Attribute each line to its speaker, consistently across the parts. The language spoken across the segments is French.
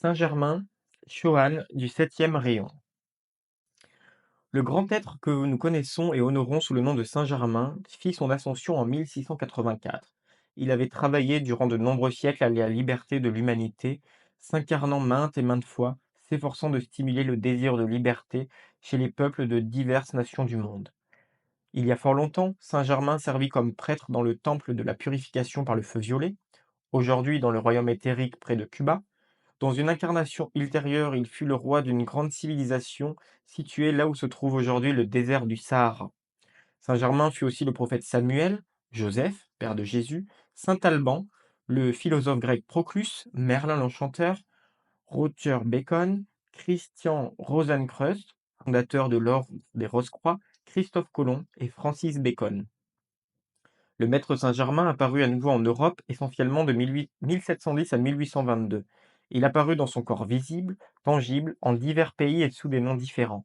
Speaker 1: Saint-Germain, Choane du septième rayon. Le grand être que nous connaissons et honorons sous le nom de Saint-Germain fit son ascension en 1684. Il avait travaillé durant de nombreux siècles à la liberté de l'humanité, s'incarnant maintes et maintes fois, s'efforçant de stimuler le désir de liberté chez les peuples de diverses nations du monde. Il y a fort longtemps, Saint-Germain servit comme prêtre dans le temple de la purification par le feu violet, aujourd'hui dans le royaume éthérique près de Cuba. Dans une incarnation ultérieure, il fut le roi d'une grande civilisation située là où se trouve aujourd'hui le désert du Sahara. Saint Germain fut aussi le prophète Samuel, Joseph, père de Jésus, Saint Alban, le philosophe grec Proclus, Merlin l'Enchanteur, Roger Bacon, Christian Rosenkreuz, fondateur de l'Ordre des Rose-Croix, Christophe Colomb et Francis Bacon. Le maître Saint-Germain apparut à nouveau en Europe, essentiellement de 1710 à 1822. Il apparut dans son corps visible, tangible, en divers pays et sous des noms différents.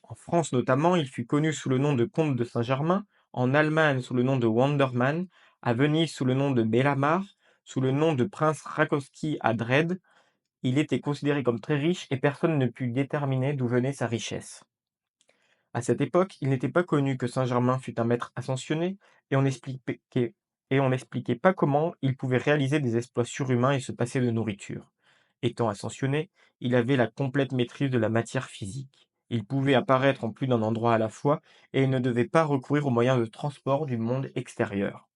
Speaker 1: En France notamment, il fut connu sous le nom de comte de Saint-Germain, en Allemagne sous le nom de Wandermann, à Venise sous le nom de Bellamare, sous le nom de prince Rakowski à Dresde. Il était considéré comme très riche et personne ne put déterminer d'où venait sa richesse. À cette époque, il n'était pas connu que Saint-Germain fût un maître ascensionné, et on n'expliquait pas comment il pouvait réaliser des exploits surhumains et se passer de nourriture. Étant ascensionné, il avait la complète maîtrise de la matière physique. Il pouvait apparaître en plus d'un endroit à la fois, et il ne devait pas recourir aux moyens de transport du monde extérieur.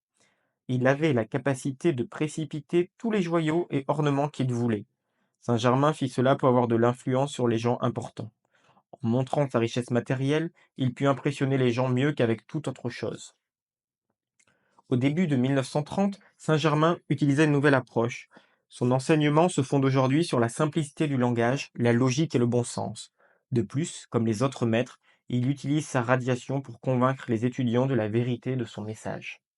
Speaker 1: Il avait la capacité de précipiter tous les joyaux et ornements qu'il voulait. Saint-Germain fit cela pour avoir de l'influence sur les gens importants. En montrant sa richesse matérielle, il put impressionner les gens mieux qu'avec toute autre chose. Au début de 1930, Saint-Germain utilisait une nouvelle approche. Son enseignement se fonde aujourd'hui sur la simplicité du langage, la logique et le bon sens. De plus, comme les autres maîtres, il utilise sa radiation pour convaincre les étudiants de la vérité de son message.